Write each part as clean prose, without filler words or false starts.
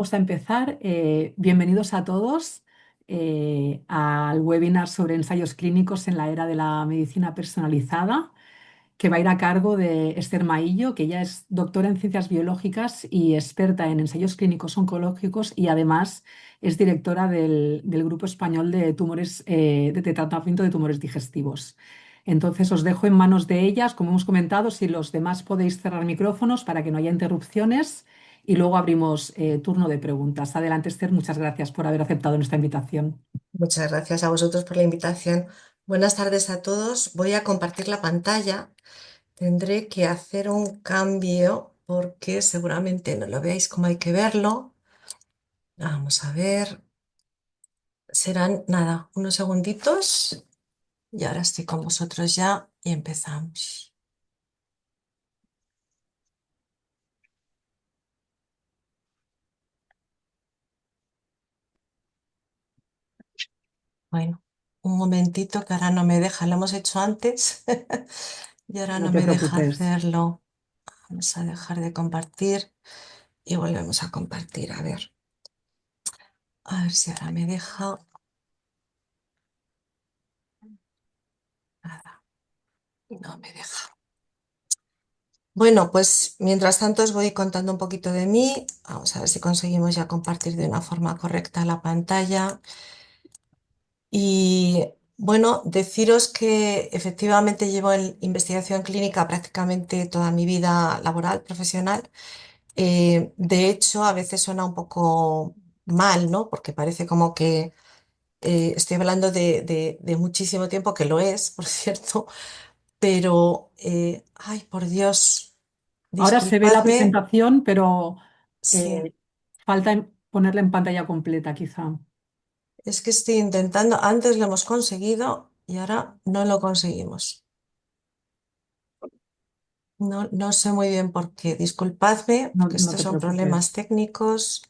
Vamos a empezar. Bienvenidos a todos al webinar sobre ensayos clínicos en la era de la medicina personalizada, que va a ir a cargo de Esther Maillo, que ella es doctora en ciencias biológicas y experta en ensayos clínicos oncológicos y además es directora del Grupo Español de Tumores, de tratamiento de tumores digestivos. Entonces os dejo en manos de ellas, como hemos comentado, si los demás podéis cerrar micrófonos para que no haya interrupciones y luego abrimos turno de preguntas. Adelante, Esther, muchas gracias por haber aceptado nuestra invitación. Muchas gracias a vosotros por la invitación. Buenas tardes a todos. Voy a compartir la pantalla. Tendré que hacer un cambio porque seguramente no lo veáis como hay que verlo. Vamos a ver. Serán nada, unos segunditos y ahora estoy con vosotros ya y empezamos. Bueno, un momentito que ahora no me deja. Lo hemos hecho antes y ahora No no te me deja preocupes. hacerlo. Vamos a dejar de compartir y volvemos a compartir. A ver si ahora me deja. Nada, no me deja. Bueno, pues mientras tanto os voy contando un poquito de mí. Vamos a ver si conseguimos ya compartir de una forma correcta la pantalla. Y bueno, deciros que efectivamente llevo en investigación clínica prácticamente toda mi vida laboral, profesional. De hecho, a veces suena un poco mal, ¿no? Porque parece como que estoy hablando de muchísimo tiempo, que lo es, por cierto, pero, ay, por Dios, Ahora se ve la disculpadme, presentación, pero sí, eh, falta ponerla en pantalla completa, quizá. es que estoy intentando, antes lo hemos conseguido y ahora no lo conseguimos. No, no sé muy bien por qué, disculpadme, No, porque no estos te son problemas preocupes. técnicos.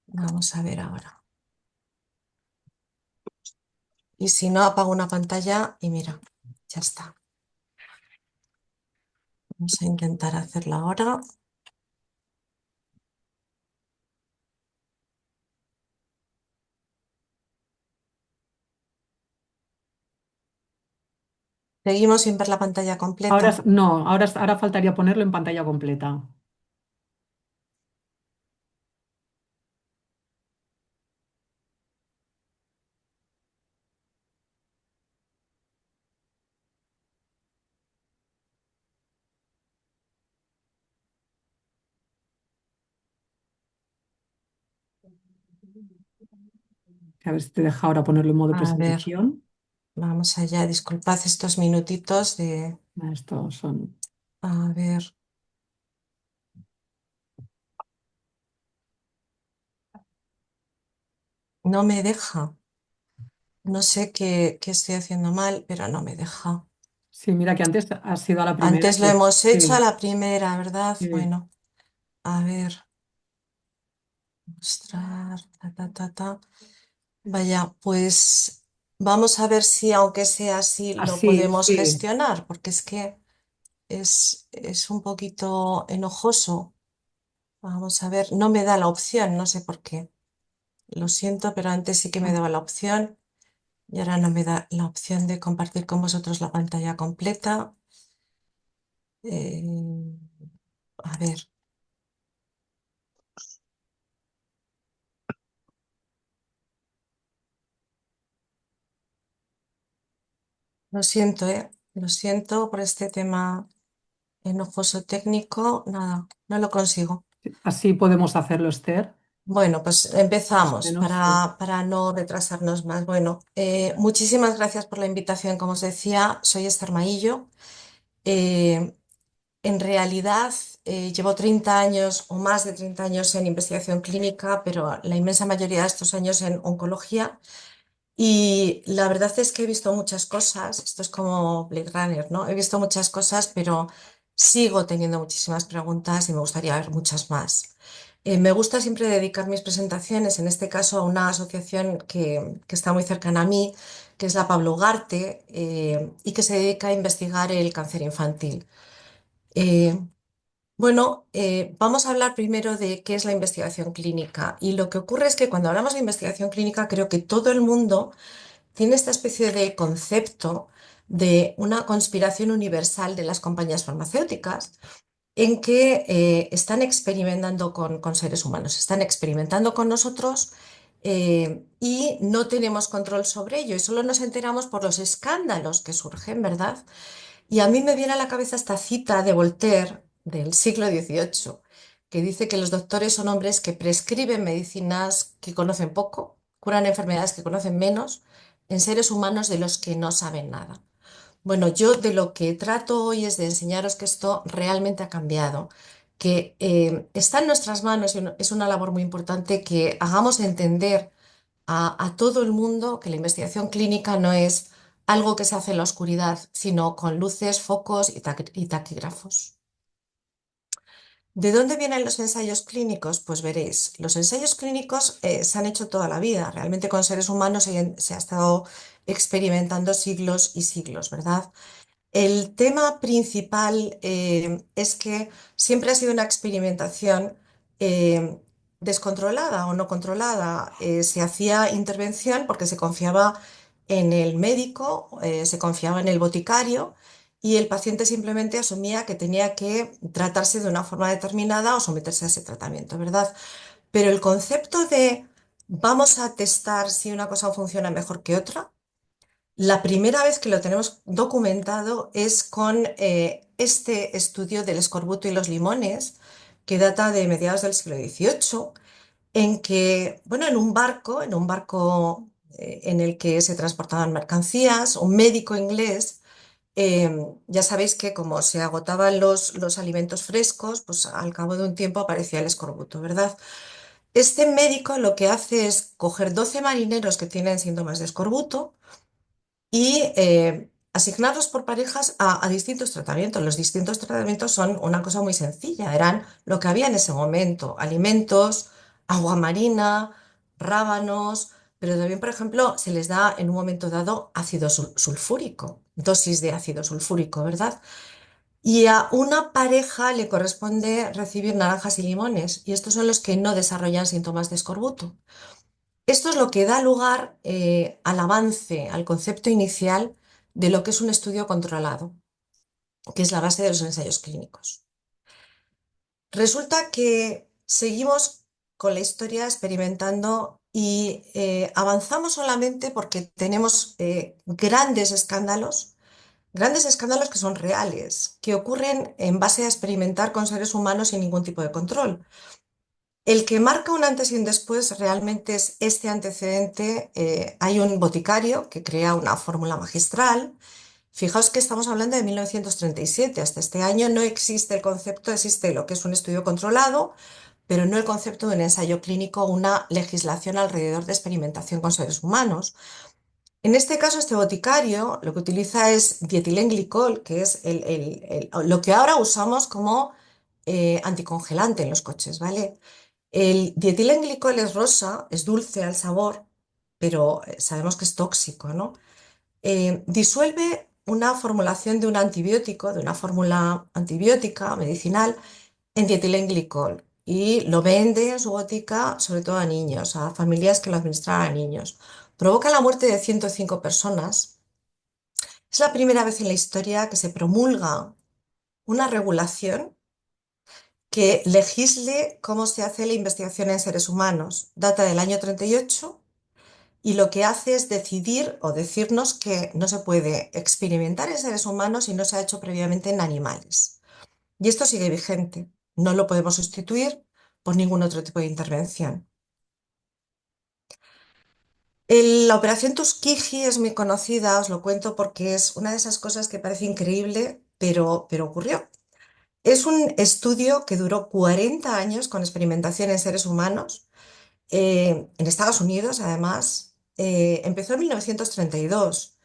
Vamos a ver ahora. Y si no, apago una pantalla y mira, ya está. Vamos a intentar hacerlo ahora. Seguimos sin ver la pantalla completa. Ahora, no, ahora faltaría ponerlo en pantalla completa. A ver si te deja ahora ponerlo en modo A ver, presentación. vamos allá. Disculpad estos minutitos de... Estos son. A ver, no me deja. No sé qué estoy haciendo mal, pero no me deja. Sí, mira que antes ha sido a la primera. Antes lo hemos hecho a Sí, la primera, ¿verdad? sí. Bueno, a ver, mostrar, ta. Vaya, pues vamos a ver si aunque sea así lo Así, podemos sí. gestionar, porque es que es un poquito enojoso. Vamos a ver, no me da la opción, no sé por qué. Lo siento, pero antes sí que me daba la opción y ahora no me da la opción de compartir con vosotros la pantalla completa. Eh, a ver, lo siento, ¿eh? Lo siento por este tema enojoso técnico. Nada, no lo consigo. Así podemos hacerlo, Esther. Bueno, pues Más o empezamos menos, sí. para no retrasarnos más. Bueno, muchísimas gracias por la invitación. Como os decía, soy Esther Maillo. Eh, en realidad, llevo 30 años o más de 30 años en investigación clínica, pero la inmensa mayoría de estos años en oncología. Y la verdad es que he visto muchas cosas. Esto es como Blade Runner, ¿no? He visto muchas cosas, pero sigo teniendo muchísimas preguntas y me gustaría ver muchas más. Me gusta siempre dedicar mis presentaciones, en este caso a una asociación que está muy cercana a mí, que es la Pablo Ugarte, y que se dedica a investigar el cáncer infantil. Eh, Bueno, vamos a hablar primero de qué es la investigación clínica. Y lo que ocurre es que cuando hablamos de investigación clínica, creo que todo el mundo tiene esta especie de concepto de una conspiración universal de las compañías farmacéuticas en que están experimentando con seres humanos, están experimentando con nosotros y no tenemos control sobre ello y solo nos enteramos por los escándalos que surgen, ¿verdad? Y a mí me viene a la cabeza esta cita de Voltaire del siglo XVIII, que dice que los doctores son hombres que prescriben medicinas que conocen poco, curan enfermedades que conocen menos, en seres humanos de los que no saben nada. Bueno, yo de lo que trato hoy es de enseñaros que esto realmente ha cambiado, que está en nuestras manos y es una labor muy importante que hagamos entender a todo el mundo que la investigación clínica no es algo que se hace en la oscuridad, sino con luces, focos y taquígrafos. ¿De dónde vienen los ensayos clínicos? Pues veréis, los ensayos clínicos se han hecho toda la vida. Realmente con seres humanos se ha estado experimentando siglos y siglos, ¿verdad? El tema principal es que siempre ha sido una experimentación eh, descontrolada o no controlada. Se hacía intervención porque se confiaba en el médico, se confiaba en el boticario y el paciente simplemente asumía que tenía que tratarse de una forma determinada o someterse a ese tratamiento, ¿verdad? Pero el concepto de vamos a testar si una cosa funciona mejor que otra, la primera vez que lo tenemos documentado es con este estudio del escorbuto y los limones, que data de mediados del siglo XVIII, en que, bueno, en un barco en el que se transportaban mercancías, un médico inglés, ya sabéis que como se agotaban los alimentos frescos, pues al cabo de un tiempo aparecía el escorbuto, ¿verdad? Este médico lo que hace es coger 12 marineros que tienen síntomas de escorbuto, y asignarlos por parejas a distintos tratamientos. Los distintos tratamientos son una cosa muy sencilla, eran lo que había en ese momento, alimentos, agua marina, rábanos, pero también, por ejemplo, se les da en un momento dado ácido sulfúrico, dosis de ácido sulfúrico, ¿verdad? Y a una pareja le corresponde recibir naranjas y limones, y estos son los que no desarrollan síntomas de escorbuto. Esto es lo que da lugar al avance, al concepto inicial de lo que es un estudio controlado, que es la base de los ensayos clínicos. Resulta que seguimos con la historia experimentando y avanzamos solamente porque tenemos grandes escándalos que son reales, que ocurren en base a experimentar con seres humanos sin ningún tipo de control. El que marca un antes y un después realmente es este antecedente. Hay un boticario que crea una fórmula magistral. Fijaos que estamos hablando de 1937. Hasta este año no existe el concepto, existe lo que es un estudio controlado, pero no el concepto de un ensayo clínico, una legislación alrededor de experimentación con seres humanos. En este caso, este boticario lo que utiliza es dietilenglicol, que es lo que ahora usamos como anticongelante en los coches, ¿vale? El dietilenglicol es rosa, es dulce al sabor, pero sabemos que es tóxico, ¿no? Disuelve una formulación de un antibiótico, de una fórmula antibiótica medicinal, en dietilenglicol y lo vende en su botica, sobre todo a niños, a familias que lo administran a niños. Provoca la muerte de 105 personas. Es la primera vez en la historia que se promulga una regulación que legisle cómo se hace la investigación en seres humanos. Data del año 38 y lo que hace es decidir o decirnos que no se puede experimentar en seres humanos si no se ha hecho previamente en animales. Y esto sigue vigente. No lo podemos sustituir por ningún otro tipo de intervención. La operación Tuskegee es muy conocida, os lo cuento porque es una de esas cosas que parece increíble, pero ocurrió. Es un estudio que duró 40 años con experimentación en seres humanos en Estados Unidos, además. Empezó en 1932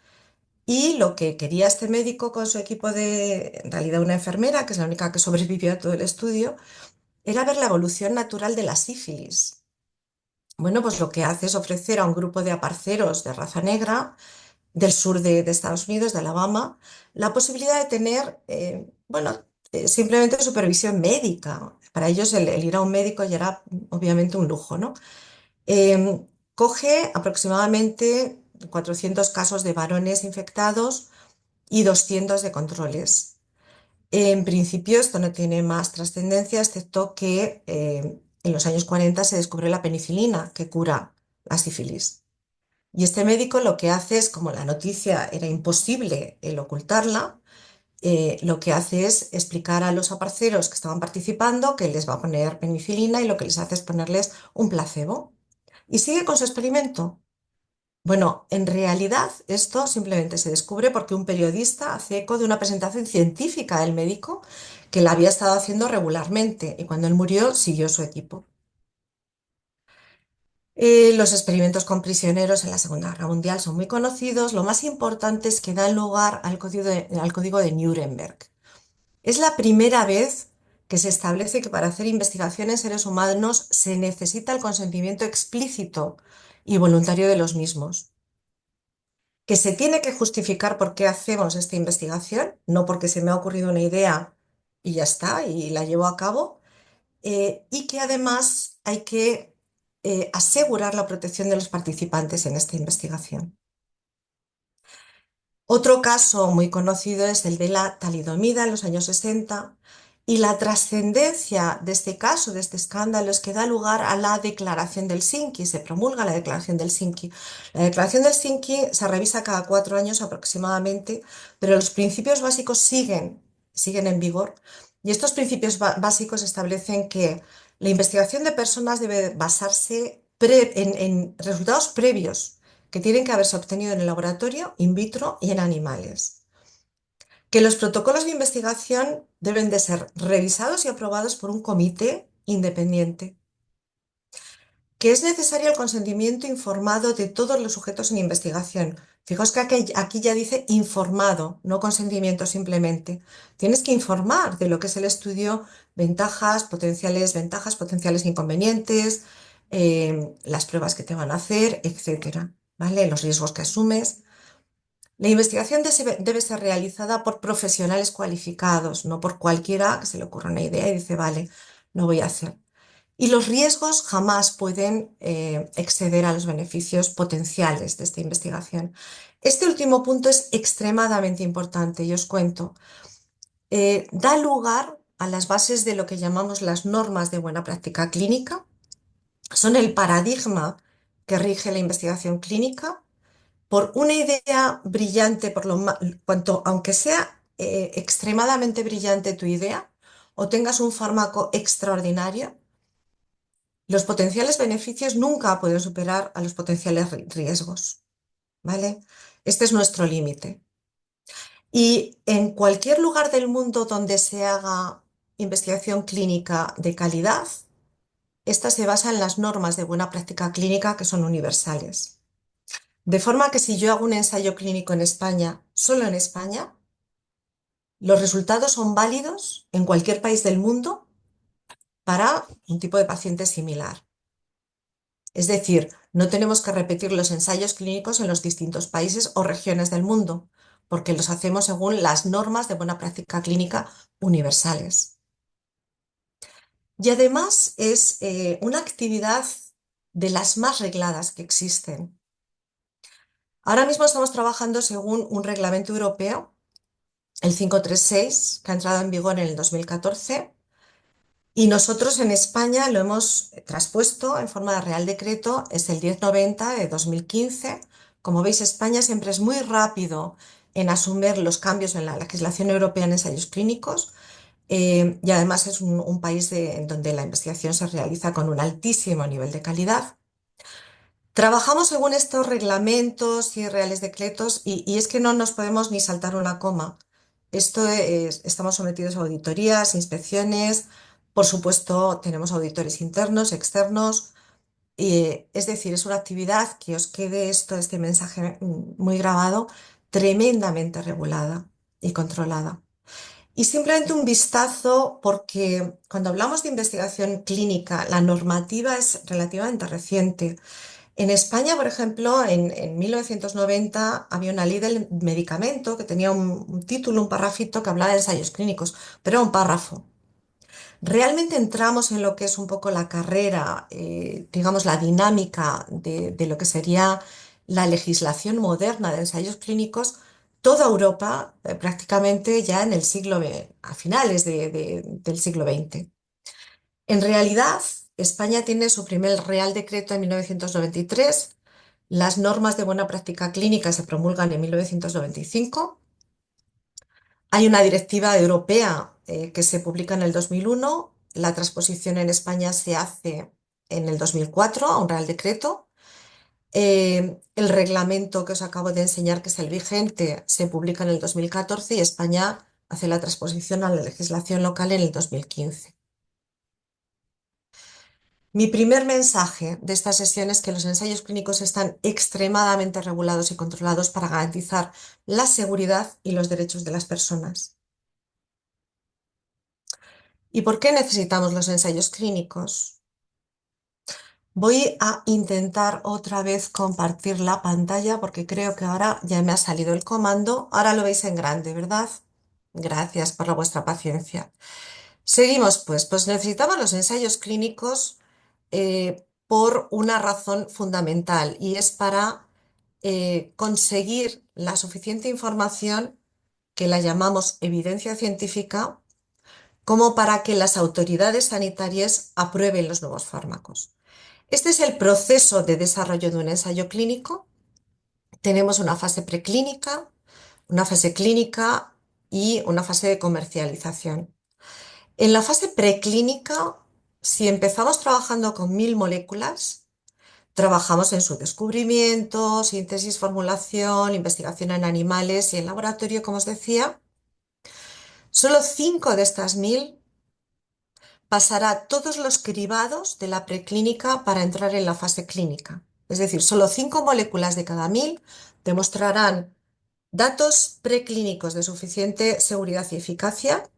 y lo que quería este médico con su equipo de, en realidad una enfermera, que es la única que sobrevivió a todo el estudio, era ver la evolución natural de la sífilis. Bueno, pues lo que hace es ofrecer a un grupo de aparceros de raza negra del sur de Estados Unidos, de Alabama, la posibilidad de tener, bueno, simplemente supervisión médica. Para ellos el ir a un médico ya era obviamente un lujo, ¿no? Coge aproximadamente 400 casos de varones infectados y 200 de controles. En principio esto no tiene más trascendencia, excepto que en los años 40 se descubrió la penicilina que cura la sífilis. Y este médico lo que hace es, como la noticia era imposible el ocultarla, lo que hace es explicar a los aparceros que estaban participando que les va a poner penicilina y lo que les hace es ponerles un placebo. Y sigue con su experimento. Bueno, en realidad esto simplemente se descubre porque un periodista hace eco de una presentación científica del médico que la había estado haciendo regularmente y cuando él murió siguió su equipo. Los experimentos con prisioneros en la Segunda Guerra Mundial son muy conocidos. Lo más importante es que dan lugar al Código de Nuremberg. Es la primera vez que se establece que para hacer investigación en seres humanos se necesita el consentimiento explícito y voluntario de los mismos, que se tiene que justificar por qué hacemos esta investigación, no porque se me ha ocurrido una idea y ya está, y la llevo a cabo, y que además hay que asegurar la protección de los participantes en esta investigación. Otro caso muy conocido es el de la talidomida en los años 60 y la trascendencia de este caso, de este escándalo, es que da lugar a la Declaración del Helsinki, se promulga la Declaración del Helsinki. La Declaración del Helsinki se revisa cada 4 años aproximadamente, pero los principios básicos siguen en vigor y estos principios básicos establecen que la investigación de personas debe basarse en resultados previos que tienen que haberse obtenido en el laboratorio, in vitro y en animales. Que los protocolos de investigación deben de ser revisados y aprobados por un comité independiente. Que es necesario el consentimiento informado de todos los sujetos en investigación. Fijaos que aquí ya dice informado, no consentimiento simplemente. Tienes que informar de lo que es el estudio, ventajas, potenciales inconvenientes, las pruebas que te van a hacer, etcétera, ¿vale? Los riesgos que asumes. La investigación debe ser realizada por profesionales cualificados, no por cualquiera que se le ocurra una idea y dice, vale, lo voy a hacer. Y los riesgos jamás pueden exceder a los beneficios potenciales de esta investigación. Este último punto es extremadamente importante y os cuento. Da lugar a las bases de lo que llamamos las normas de buena práctica clínica. Son el paradigma que rige la investigación clínica por una idea brillante, aunque sea extremadamente brillante tu idea, o tengas un fármaco extraordinario, los potenciales beneficios nunca pueden superar a los potenciales riesgos, ¿vale? Este es nuestro límite. Y en cualquier lugar del mundo donde se haga investigación clínica de calidad, esta se basa en las normas de buena práctica clínica que son universales. De forma que si yo hago un ensayo clínico en España, solo en España, los resultados son válidos en cualquier país del mundo para un tipo de paciente similar. Es decir, no tenemos que repetir los ensayos clínicos en los distintos países o regiones del mundo, porque los hacemos según las normas de buena práctica clínica universales. Y además es una actividad de las más regladas que existen. Ahora mismo estamos trabajando según un reglamento europeo, el 536, que ha entrado en vigor en el 2014. Y nosotros en España lo hemos traspuesto en forma de Real Decreto, es el 1090 de 2015. Como veis, España siempre es muy rápido en asumir los cambios en la legislación europea en ensayos clínicos y además es un país en donde la investigación se realiza con un altísimo nivel de calidad. Trabajamos según estos reglamentos y reales decretos y es que no nos podemos ni saltar una coma. Estamos sometidos a auditorías, inspecciones, por supuesto tenemos auditores internos, externos, es decir, es una actividad que os quede este mensaje muy grabado, tremendamente regulada y controlada. Y simplemente un vistazo, porque cuando hablamos de investigación clínica, la normativa es relativamente reciente. En España, por ejemplo, en 1990 había una ley del medicamento que tenía un título, un parrafito que hablaba de ensayos clínicos, pero era un párrafo. Realmente entramos en lo que es un poco la carrera, digamos, la dinámica de lo que sería la legislación moderna de ensayos clínicos, toda Europa, prácticamente ya en el a finales del siglo XX. En realidad, España tiene su primer Real Decreto en 1993. Las normas de buena práctica clínica se promulgan en 1995. Hay una directiva europea que se publica en el 2001. La transposición en España se hace en el 2004 a un Real Decreto. El reglamento que os acabo de enseñar, que es el vigente, se publica en el 2014 y España hace la transposición a la legislación local en el 2015. Mi primer mensaje de esta sesión es que los ensayos clínicos están extremadamente regulados y controlados para garantizar la seguridad y los derechos de las personas. ¿Y por qué necesitamos los ensayos clínicos? Voy a intentar otra vez compartir la pantalla porque creo que ahora ya me ha salido el comando. Ahora lo veis en grande, ¿verdad? Gracias por vuestra paciencia. Seguimos, pues necesitamos los ensayos clínicos por una razón fundamental y es para conseguir la suficiente información que la llamamos evidencia científica como para que las autoridades sanitarias aprueben los nuevos fármacos. Este es el proceso de desarrollo de un ensayo clínico. Tenemos una fase preclínica, una fase clínica y una fase de comercialización. En la fase preclínica, si empezamos trabajando con 1000 moléculas, trabajamos en su descubrimiento, síntesis, formulación, investigación en animales y en laboratorio, como os decía. Solo 5 de estas 1000 pasará todos los cribados de la preclínica para entrar en la fase clínica. Es decir, solo 5 moléculas de cada 1000 demostrarán datos preclínicos de suficiente seguridad y eficacia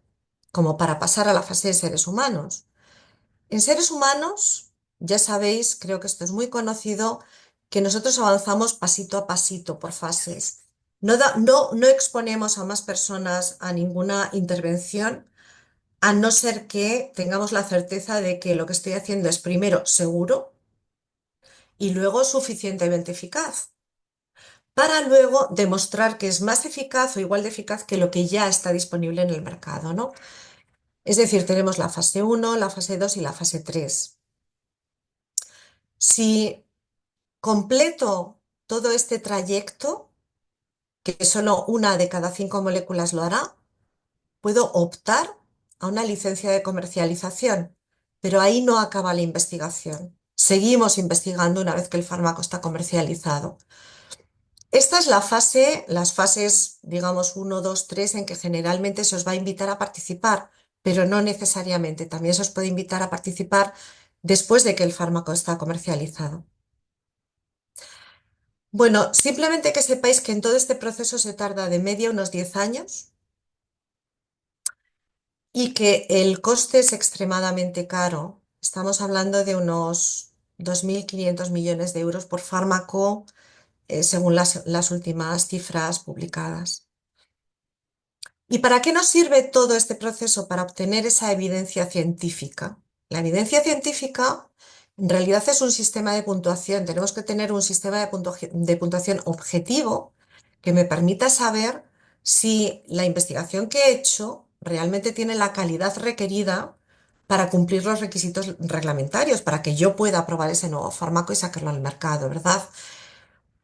como para pasar a la fase de seres humanos. En seres humanos, ya sabéis, creo que esto es muy conocido, que nosotros avanzamos pasito a pasito por fases. No exponemos a más personas a ninguna intervención, a no ser que tengamos la certeza de que lo que estoy haciendo es primero seguro y luego suficientemente eficaz, para luego demostrar que es más eficaz o igual de eficaz que lo que ya está disponible en el mercado, ¿no? Es decir, tenemos la fase uno, la fase 2 y la fase 3. Si completo todo este trayecto, que solo una de cada 5 moléculas lo hará, puedo optar a una licencia de comercialización, pero ahí no acaba la investigación. Seguimos investigando una vez que el fármaco está comercializado. Esta es la fase, las fases, digamos, uno, 2, 3, en que generalmente se os va a invitar a participar, pero no necesariamente. También se os puede invitar a participar después de que el fármaco está comercializado. Bueno, simplemente que sepáis que en todo este proceso se tarda de media unos 10 años y que el coste es extremadamente caro. Estamos hablando de unos 2.500 millones de euros por fármaco, según las últimas cifras publicadas. ¿Y para qué nos sirve todo este proceso? Para obtener esa evidencia científica. La evidencia científica en realidad es un sistema de puntuación. Tenemos que tener un sistema de puntuación objetivo que me permita saber si la investigación que he hecho realmente tiene la calidad requerida para cumplir los requisitos reglamentarios, para que yo pueda aprobar ese nuevo fármaco y sacarlo al mercado, ¿verdad?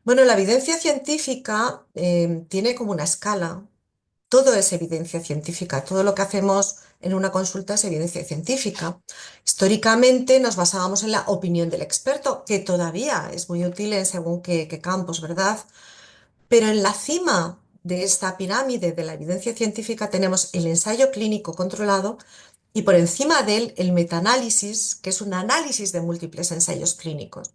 Bueno, la evidencia científica tiene como una escala. Todo es evidencia científica, todo lo que hacemos en una consulta es evidencia científica. Históricamente nos basábamos en la opinión del experto, que todavía es muy útil en según qué campos, ¿verdad? Pero en la cima de esta pirámide de la evidencia científica tenemos el ensayo clínico controlado y por encima de él el metaanálisis, que es un análisis de múltiples ensayos clínicos.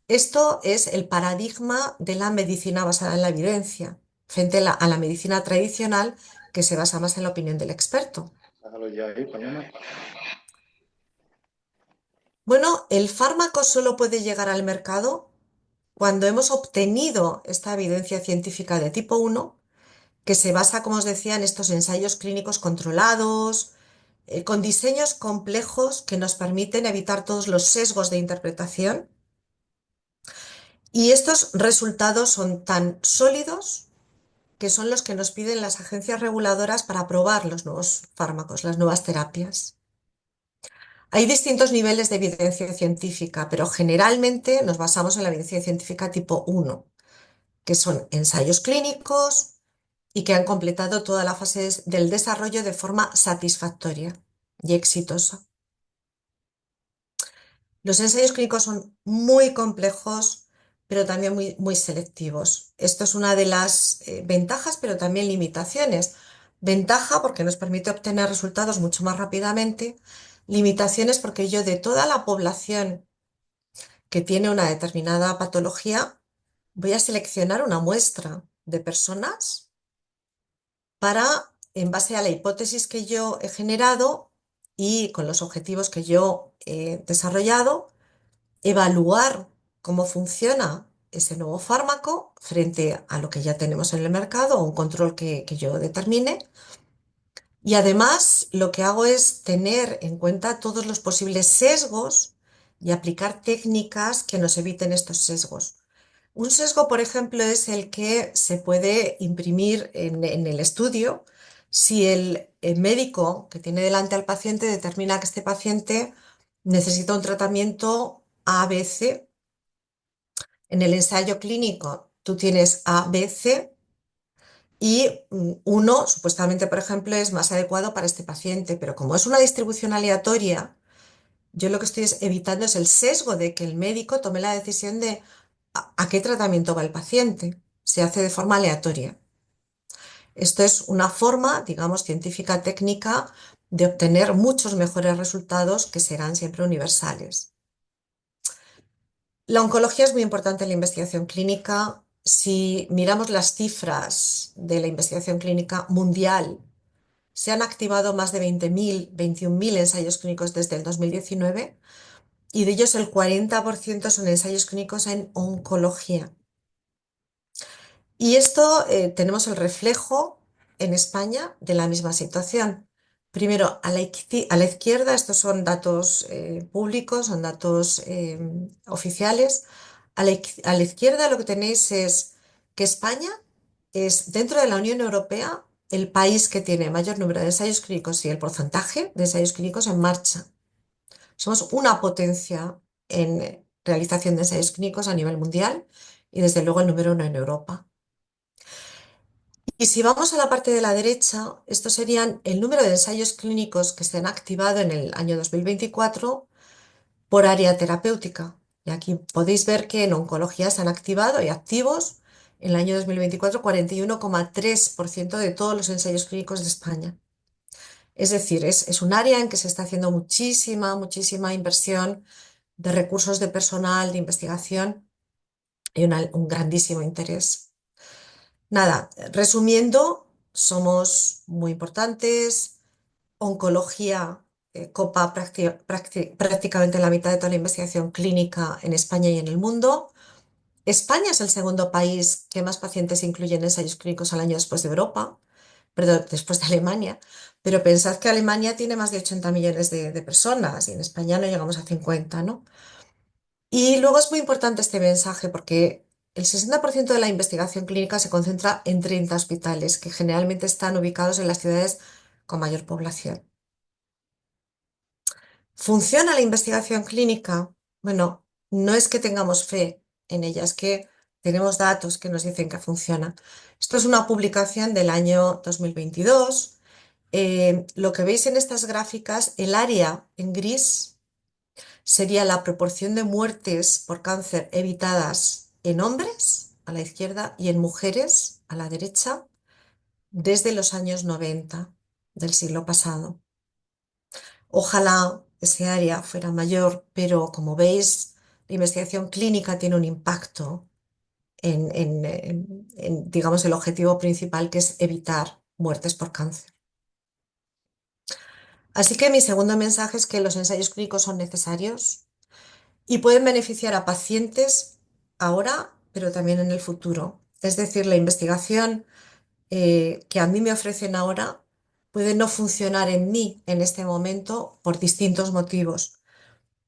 Esto es el paradigma de la medicina basada en la evidencia, frente a la medicina tradicional que se basa más en la opinión del experto. Déjalo ya ahí, Paloma. Bueno, el fármaco solo puede llegar al mercado cuando hemos obtenido esta evidencia científica de tipo uno, que se basa, como os decía, en estos ensayos clínicos controlados, con diseños complejos que nos permiten evitar todos los sesgos de interpretación. Y estos resultados son tan sólidos que son los que nos piden las agencias reguladoras para aprobar los nuevos fármacos, las nuevas terapias. Hay distintos niveles de evidencia científica, pero generalmente nos basamos en la evidencia científica tipo uno, que son ensayos clínicos y que han completado toda la fase del desarrollo de forma satisfactoria y exitosa. Los ensayos clínicos son muy complejos, pero también muy selectivos. Esto es una de las ventajas, pero también limitaciones. Ventaja porque nos permite obtener resultados mucho más rápidamente. Limitaciones porque yo de toda la población que tiene una determinada patología, voy a seleccionar una muestra de personas para, en base a la hipótesis que yo he generado y con los objetivos que yo he desarrollado, evaluar cómo funciona ese nuevo fármaco frente a lo que ya tenemos en el mercado o un control que yo determine. Y además lo que hago es tener en cuenta todos los posibles sesgos y aplicar técnicas que nos eviten estos sesgos. Un sesgo, por ejemplo, es el que se puede imprimir en el estudio si el médico que tiene delante al paciente determina que este paciente necesita un tratamiento ABC. En el ensayo clínico tú tienes A, B, C y uno supuestamente, por ejemplo, es más adecuado para este paciente, pero como es una distribución aleatoria, yo lo que estoy evitando es el sesgo de que el médico tome la decisión de a qué tratamiento va el paciente. Se hace de forma aleatoria. Esto es una forma, digamos, científica técnica de obtener muchos mejores resultados que serán siempre universales. La oncología es muy importante en la investigación clínica. Si miramos las cifras de la investigación clínica mundial, se han activado más de 20.000, 21.000 ensayos clínicos desde el 2019 y de ellos el 40% son ensayos clínicos en oncología. Y esto tenemos el reflejo en España de la misma situación. Primero, a la izquierda, estos son datos públicos, son datos oficiales. A la izquierda lo que tenéis es que España es, dentro de la Unión Europea, el país que tiene mayor número de ensayos clínicos y el porcentaje de ensayos clínicos en marcha. Somos una potencia en realización de ensayos clínicos a nivel mundial y desde luego el número uno en Europa. Y si vamos a la parte de la derecha, estos serían el número de ensayos clínicos que se han activado en el año 2024 por área terapéutica. Y aquí podéis ver que en oncología se han activado y activos en el año 2024 41,3% de todos los ensayos clínicos de España. Es decir, es un área en que se está haciendo muchísima inversión de recursos de personal, de investigación y un grandísimo interés. Nada, resumiendo, somos muy importantes. Oncología copa prácticamente la mitad de toda la investigación clínica en España y en el mundo. España es el segundo país que más pacientes incluye en ensayos clínicos al año después de Europa, perdón, después de Alemania. Pero pensad que Alemania tiene más de 80 millones de personas y en España no llegamos a 50, ¿no? Y luego es muy importante este mensaje porque el 60% de la investigación clínica se concentra en 30 hospitales que generalmente están ubicados en las ciudades con mayor población. ¿Funciona la investigación clínica? Bueno, no es que tengamos fe en ella, es que tenemos datos que nos dicen que funciona. Esto es una publicación del año 2022. Lo que veis en estas gráficas, el área en gris sería la proporción de muertes por cáncer evitadas en hombres a la izquierda y en mujeres a la derecha desde los años 90 del siglo pasado. Ojalá ese área fuera mayor, pero como veis, la investigación clínica tiene un impacto digamos, el objetivo principal que es evitar muertes por cáncer. Así que mi segundo mensaje es que los ensayos clínicos son necesarios y pueden beneficiar a pacientes ahora, pero también en el futuro. Es decir, la investigación que a mí me ofrecen ahora puede no funcionar en mí en este momento por distintos motivos,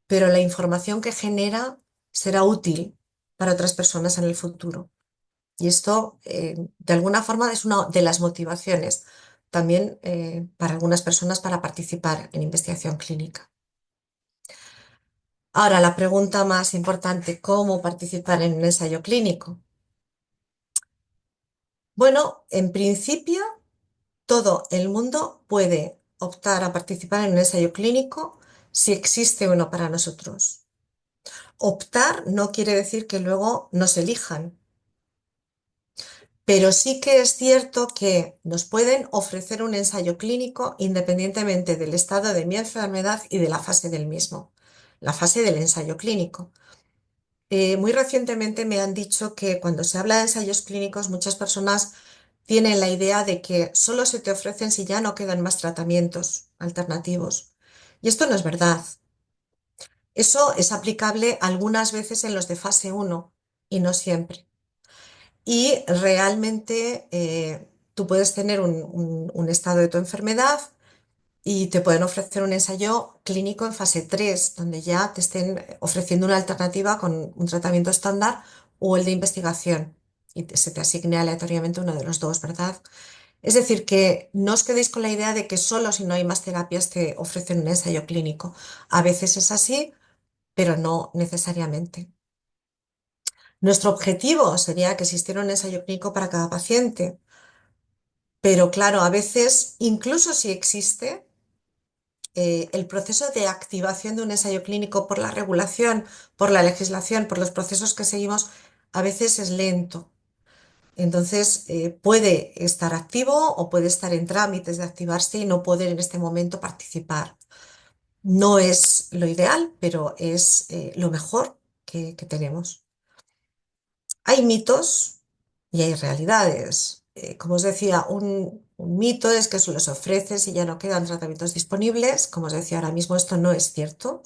pero la información que genera será útil para otras personas en el futuro. Y esto, de alguna forma, es una de las motivaciones también para algunas personas para participar en investigación clínica. Ahora, la pregunta más importante, ¿cómo participar en un ensayo clínico? Bueno, en principio, todo el mundo puede optar a participar en un ensayo clínico si existe uno para nosotros. Optar no quiere decir que luego nos elijan, pero sí que es cierto que nos pueden ofrecer un ensayo clínico independientemente del estado de mi enfermedad y de la fase del mismo, la fase del ensayo clínico. Muy recientemente me han dicho que cuando se habla de ensayos clínicos, muchas personas tienen la idea de que solo se te ofrecen si ya no quedan más tratamientos alternativos. Y esto no es verdad. Eso es aplicable algunas veces en los de fase uno y no siempre. Y realmente tú puedes tener un estado de tu enfermedad y te pueden ofrecer un ensayo clínico en fase 3 donde ya te estén ofreciendo una alternativa con un tratamiento estándar o el de investigación. Y se te asigne aleatoriamente uno de los dos, ¿verdad? Es decir, que no os quedéis con la idea de que solo si no hay más terapias te ofrecen un ensayo clínico. A veces es así, pero no necesariamente. Nuestro objetivo sería que existiera un ensayo clínico para cada paciente, pero claro, a veces, incluso si existe, el proceso de activación de un ensayo clínico por la regulación, por la legislación, por los procesos que seguimos, a veces es lento. Entonces, puede estar activo o puede estar en trámites de activarse y no poder en este momento participar. No es lo ideal, pero es lo mejor que tenemos. Hay mitos y hay realidades. Como os decía, un mito es que solo se ofrece si ya no quedan tratamientos disponibles. Como os decía, ahora mismo esto no es cierto.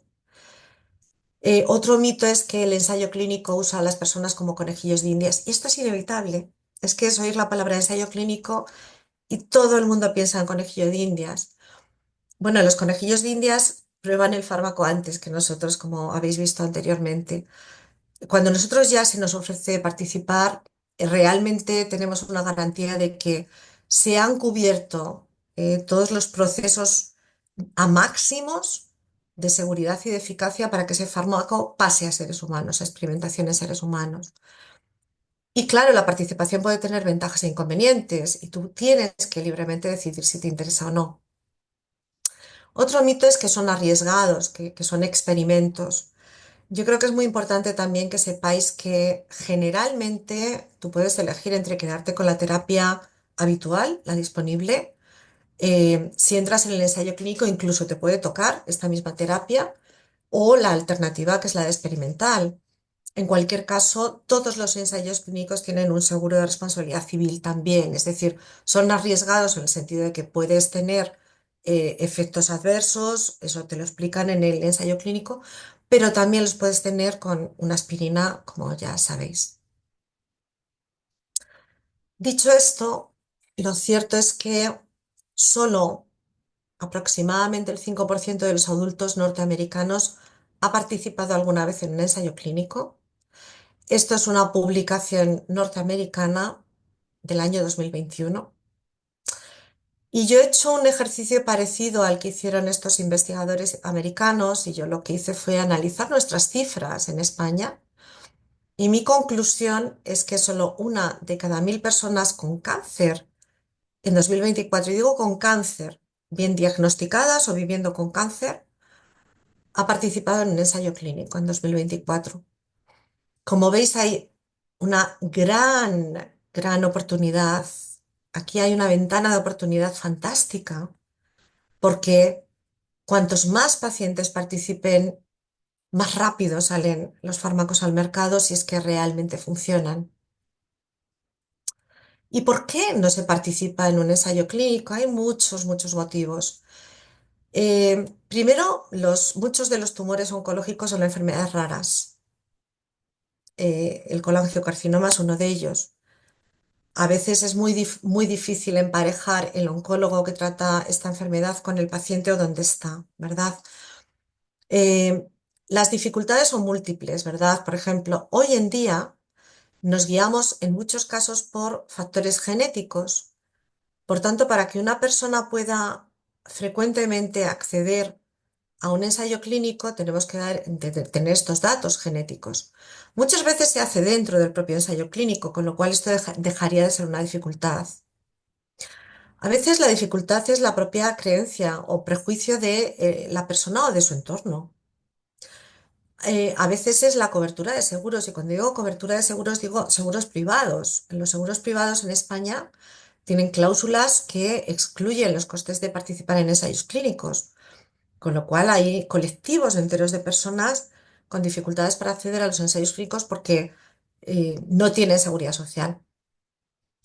Otro mito es que el ensayo clínico usa a las personas como conejillos de Indias. Y esto es inevitable. Es que es oír la palabra ensayo clínico y todo el mundo piensa en conejillo de Indias. Bueno, los conejillos de Indias prueban el fármaco antes que nosotros, como habéis visto anteriormente. Cuando nosotros ya se nos ofrece participar, realmente tenemos una garantía de que se han cubierto todos los procesos a máximos de seguridad y de eficacia para que ese fármaco pase a seres humanos, a experimentación en seres humanos. Y claro, la participación puede tener ventajas e inconvenientes y tú tienes que libremente decidir si te interesa o no. Otro mito es que son arriesgados, que son experimentos. Yo creo que es muy importante también que sepáis que generalmente tú puedes elegir entre quedarte con la terapia habitual, la disponible. Si entras en el ensayo clínico, incluso te puede tocar esta misma terapia o la alternativa que es la de experimental. En cualquier caso, todos los ensayos clínicos tienen un seguro de responsabilidad civil también, es decir, son arriesgados en el sentido de que puedes tener efectos adversos, eso te lo explican en el ensayo clínico, pero también los puedes tener con una aspirina, como ya sabéis. Dicho esto, lo cierto es que solo aproximadamente el 5% de los adultos norteamericanos ha participado alguna vez en un ensayo clínico. Esto es una publicación norteamericana del año 2021. Y yo he hecho un ejercicio parecido al que hicieron estos investigadores americanos y yo lo que hice fue analizar nuestras cifras en España y mi conclusión es que solo una de cada 1.000 personas con cáncer en 2024, y digo con cáncer, bien diagnosticadas o viviendo con cáncer, ha participado en un ensayo clínico en 2024. Como veis, hay una gran oportunidad. Aquí hay una ventana de oportunidad fantástica, porque cuantos más pacientes participen, más rápido salen los fármacos al mercado si es que realmente funcionan. ¿Y por qué no se participa en un ensayo clínico? Hay muchos motivos. Primero, muchos de los tumores oncológicos son enfermedades raras. el colangiocarcinoma es uno de ellos. A veces es muy difícil emparejar el oncólogo que trata esta enfermedad con el paciente o dónde está, ¿verdad? Eh, las dificultades son múltiples, ¿verdad? Por ejemplo, hoy en día nos guiamos en muchos casos por factores genéticos. Por tanto, para que una persona pueda frecuentemente acceder a un ensayo clínico, tenemos que tener estos datos genéticos. Muchas veces se hace dentro del propio ensayo clínico, con lo cual esto dejaría de ser una dificultad. A veces la dificultad es la propia creencia o prejuicio de la persona o de su entorno. A veces es la cobertura de seguros, y cuando digo cobertura de seguros, digo seguros privados. En los seguros privados en España tienen cláusulas que excluyen los costes de participar en ensayos clínicos, con lo cual hay colectivos enteros de personas con dificultades para acceder a los ensayos clínicos porque no tienen seguridad social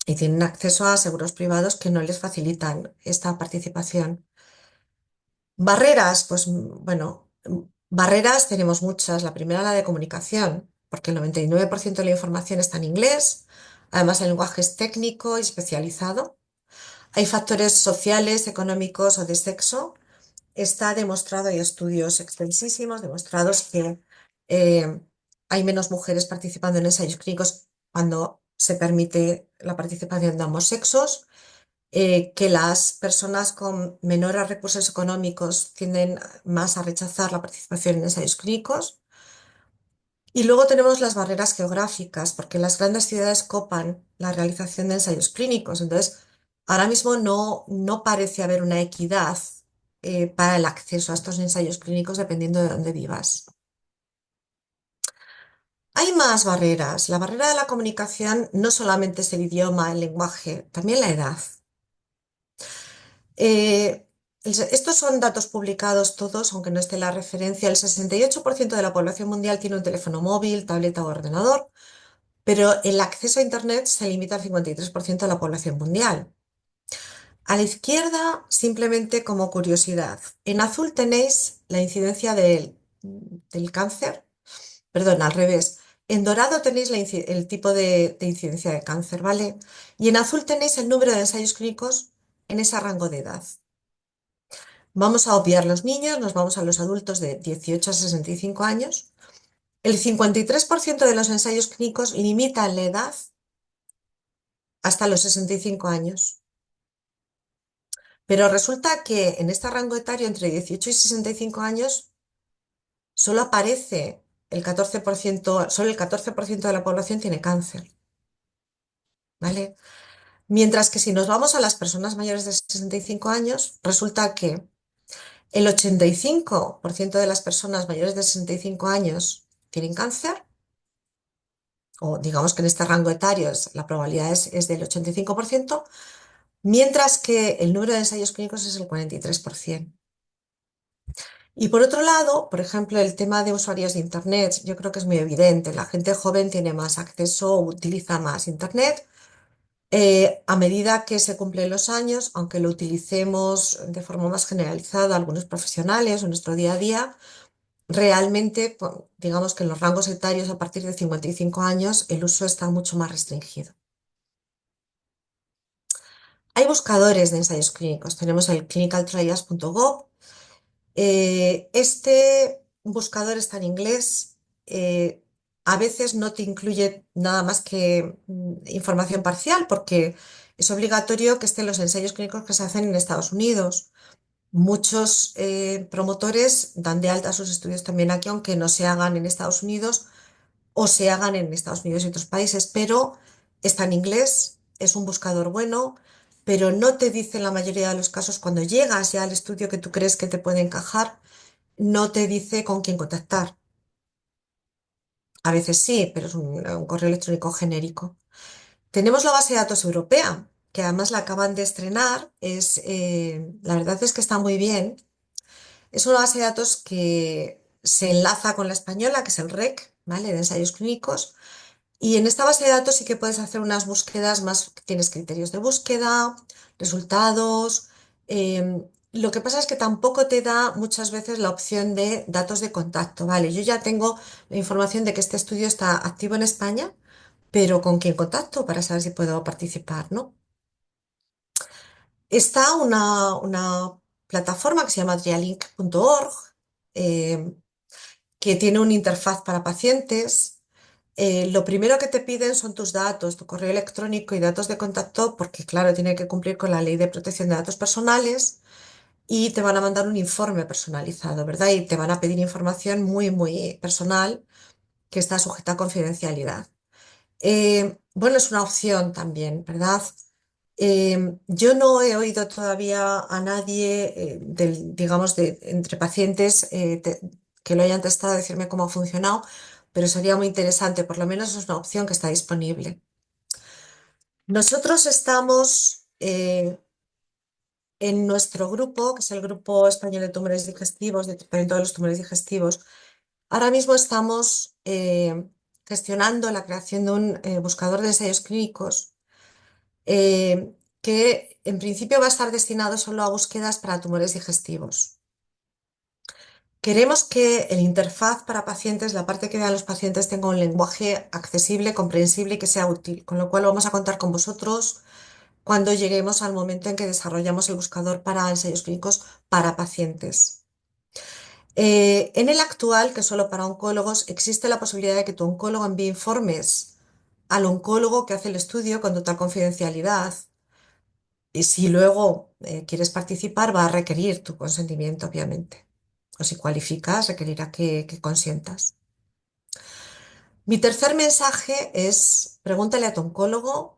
y tienen acceso a seguros privados que no les facilitan esta participación. Barreras, pues bueno, barreras tenemos muchas. La primera, la de comunicación, porque el 99% de la información está en inglés. Además, el lenguaje es técnico y especializado. Hay factores sociales, económicos o de sexo. Está demostrado, hay estudios extensísimos demostrados que eh, hay menos mujeres participando en ensayos clínicos cuando se permite la participación de ambos sexos, que las personas con menores recursos económicos tienden más a rechazar la participación en ensayos clínicos. Y luego tenemos las barreras geográficas, porque las grandes ciudades copan la realización de ensayos clínicos. Entonces, ahora mismo no parece haber una equidad para el acceso a estos ensayos clínicos dependiendo de dónde vivas. Hay más barreras. La barrera de la comunicación no solamente es el idioma, el lenguaje, también la edad. Eh, Estos son datos publicados todos, aunque no esté la referencia. El 68% de la población mundial tiene un teléfono móvil, tableta o ordenador, pero el acceso a Internet se limita al 53% de la población mundial. A la izquierda, simplemente como curiosidad, en azul tenéis la incidencia del cáncer, perdón, al revés. En dorado tenéis el tipo de incidencia de cáncer, ¿vale? Y en azul tenéis el número de ensayos clínicos en ese rango de edad. Vamos a obviar los niños, nos vamos a los adultos de 18 a 65 años. El 53% de los ensayos clínicos limitan la edad hasta los 65 años. Pero resulta que en este rango etario entre 18 y 65 años solo aparece el 14%, solo el 14% de la población tiene cáncer, ¿vale? Mientras que si nos vamos a las personas mayores de 65 años, resulta que el 85% de las personas mayores de 65 años tienen cáncer, o digamos que en este rango etario la probabilidad es del 85%, mientras que el número de ensayos clínicos es el 43%. Y por otro lado, por ejemplo, el tema de usuarios de Internet, yo creo que es muy evidente. La gente joven tiene más acceso, utiliza más Internet. A medida que se cumplen los años, aunque lo utilicemos de forma más generalizada, algunos profesionales en nuestro día a día, realmente, digamos que en los rangos etarios a partir de 55 años, el uso está mucho más restringido. Hay buscadores de ensayos clínicos. Tenemos el clinicaltrials.gov. Este buscador está en inglés. eh, a veces no te incluye nada más que información parcial porque es obligatorio que estén los ensayos clínicos que se hacen en Estados Unidos. Muchos promotores dan de alta sus estudios también aquí, aunque no se hagan en Estados Unidos o se hagan en Estados Unidos y otros países, pero está en inglés, es un buscador bueno, pero no te dice en la mayoría de los casos cuando llegas ya al estudio que tú crees que te puede encajar, no te dice con quién contactar. A veces sí, pero es un correo electrónico genérico. Tenemos la base de datos europea, que además la acaban de estrenar. La verdad es que está muy bien. Es una base de datos que se enlaza con la española, que es el REC, ¿vale? De ensayos clínicos. Y en esta base de datos sí que puedes hacer unas búsquedas más, tienes criterios de búsqueda, resultados, Lo que pasa es que tampoco te da muchas veces la opción de datos de contacto, ¿vale? Yo ya tengo la información de que este estudio está activo en España, pero ¿con quién contacto para saber si puedo participar, ¿no? Está una plataforma que se llama trialink.org, eh, que tiene una interfaz para pacientes. Lo primero que te piden son tus datos, tu correo electrónico y datos de contacto, porque claro, tiene que cumplir con la ley de protección de datos personales y te van a mandar un informe personalizado, ¿verdad? Y te van a pedir información muy, muy personal que está sujeta a confidencialidad. Bueno, es una opción también, ¿verdad? Yo no he oído todavía a nadie, digamos, entre pacientes que lo hayan testado decirme cómo ha funcionado, pero sería muy interesante, por lo menos es una opción que está disponible. Nosotros estamos en nuestro grupo, que es el Grupo Español de Tumores Digestivos, de tratamiento de los tumores digestivos. Ahora mismo estamos gestionando la creación de un buscador de ensayos clínicos que en principio va a estar destinado solo a búsquedas para tumores digestivos. Queremos que el interfaz para pacientes, la parte que vean los pacientes, tenga un lenguaje accesible, comprensible y que sea útil, con lo cual vamos a contar con vosotros cuando lleguemos al momento en que desarrollamos el buscador para ensayos clínicos para pacientes. En el actual, que es solo para oncólogos, existe la posibilidad de que tu oncólogo envíe informes al oncólogo que hace el estudio con total confidencialidad. Y si luego quieres participar, va a requerir tu consentimiento, obviamente. O si cualificas, requerirá que consientas. Mi tercer mensaje es, pregúntale a tu oncólogo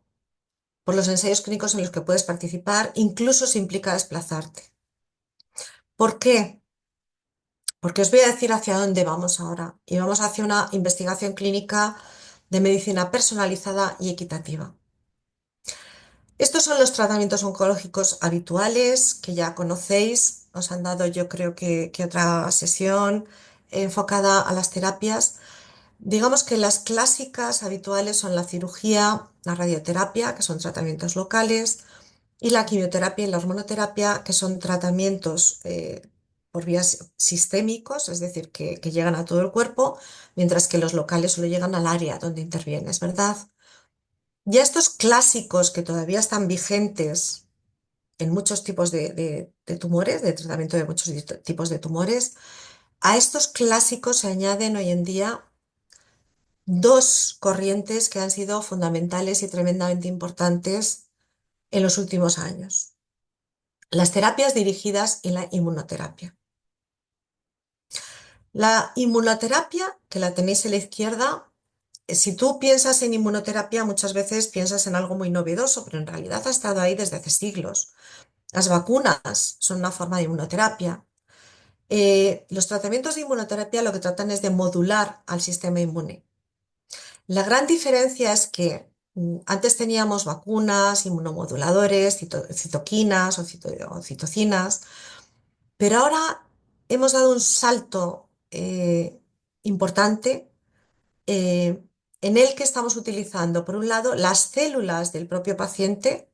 por los ensayos clínicos en los que puedes participar, incluso si implica desplazarte. ¿Por qué? Porque os voy a decir hacia dónde vamos ahora. Y vamos hacia una investigación clínica de medicina personalizada y equitativa. Estos son los tratamientos oncológicos habituales que ya conocéis. Os han dado, yo creo que otra sesión enfocada a las terapias. Digamos que las clásicas habituales son la cirugía, la radioterapia, que son tratamientos locales, y la quimioterapia y la hormonoterapia, que son tratamientos por vías sistémicos, es decir, que llegan a todo el cuerpo, mientras que los locales solo llegan al área donde intervienes, ¿verdad? Ya estos clásicos que todavía están vigentes en muchos tipos de tumores, de tratamiento de muchos tipos de tumores, a estos clásicos se añaden hoy en día dos corrientes que han sido fundamentales y tremendamente importantes en los últimos años. Las terapias dirigidas y la inmunoterapia. La inmunoterapia, que la tenéis a la izquierda, si tú piensas en inmunoterapia, muchas veces piensas en algo muy novedoso, pero en realidad ha estado ahí desde hace siglos. Las vacunas son una forma de inmunoterapia. Los tratamientos de inmunoterapia lo que tratan es de modular al sistema inmune. La gran diferencia es que antes teníamos vacunas, inmunomoduladores, citoquinas o citocinas, pero ahora hemos dado un salto importante eh, en el que estamos utilizando, por un lado, las células del propio paciente,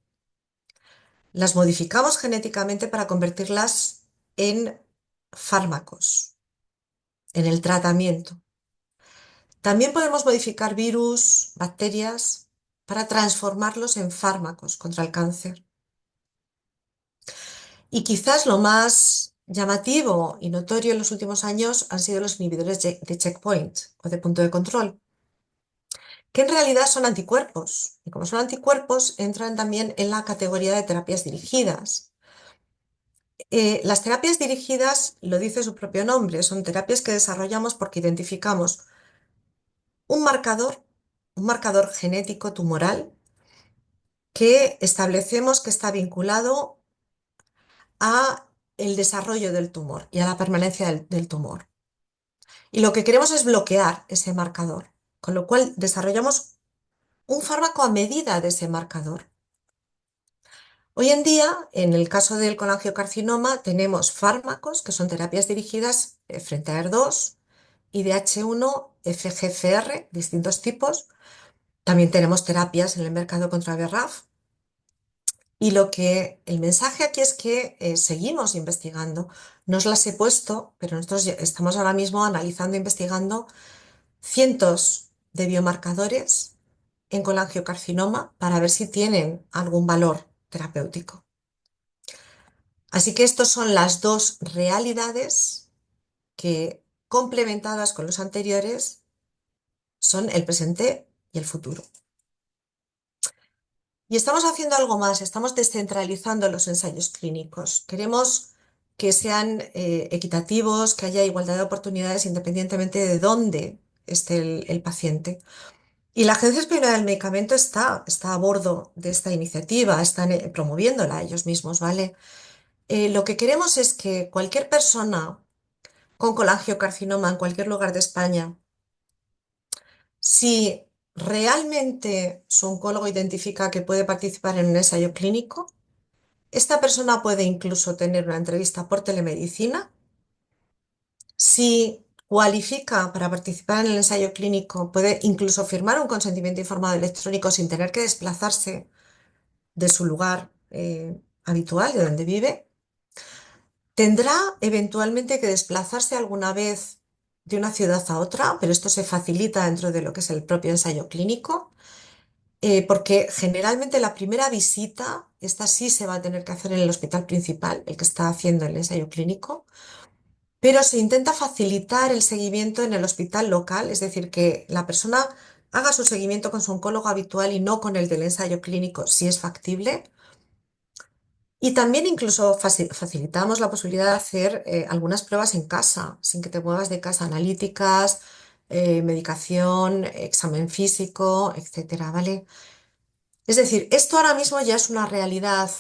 las modificamos genéticamente para convertirlas en fármacos, en el tratamiento. También podemos modificar virus, bacterias, para transformarlos en fármacos contra el cáncer. Y quizás lo más llamativo y notorio en los últimos años han sido los inhibidores de checkpoint o de punto de control, que en realidad son anticuerpos. Y como son anticuerpos, entran también en la categoría de terapias dirigidas. Las terapias dirigidas, lo dice su propio nombre, son terapias que desarrollamos porque identificamos un marcador genético tumoral que establecemos que está vinculado a el desarrollo del tumor y a la permanencia del tumor. Y lo que queremos es bloquear ese marcador, con lo cual desarrollamos un fármaco a medida de ese marcador. Hoy en día, en el caso del colangiocarcinoma, tenemos fármacos que son terapias dirigidas frente a ER2, IDH1, FGFR, distintos tipos. También tenemos terapias en el mercado contra BRAF. Y el mensaje aquí es que seguimos investigando. No os las he puesto, pero nosotros estamos ahora mismo analizando, investigando cientos de biomarcadores en colangiocarcinoma para ver si tienen algún valor terapéutico. Así que estas son las dos realidades que, complementadas con los anteriores, son el presente y el futuro. Y estamos haciendo algo más, estamos descentralizando los ensayos clínicos. Queremos que sean equitativos, que haya igualdad de oportunidades independientemente de dónde esté el paciente. Y la Agencia Española del Medicamento está a bordo de esta iniciativa, están promoviéndola ellos mismos, ¿vale? Lo que queremos es que cualquier persona con colangiocarcinoma en cualquier lugar de España, si realmente su oncólogo identifica que puede participar en un ensayo clínico, esta persona puede incluso tener una entrevista por telemedicina. Si cualifica para participar en el ensayo clínico, puede incluso firmar un consentimiento informado electrónico sin tener que desplazarse de su lugar habitual, de donde vive. Tendrá eventualmente que desplazarse alguna vez de una ciudad a otra, pero esto se facilita dentro de lo que es el propio ensayo clínico, porque generalmente la primera visita, esta sí se va a tener que hacer en el hospital principal, el que está haciendo el ensayo clínico, pero se intenta facilitar el seguimiento en el hospital local, es decir, que la persona haga su seguimiento con su oncólogo habitual y no con el del ensayo clínico, si es factible. Y también incluso facilitamos la posibilidad de hacer algunas pruebas en casa, sin que te muevas de casa, analíticas, medicación, examen físico, etcétera, ¿vale? Es decir, esto ahora mismo ya es una realidad,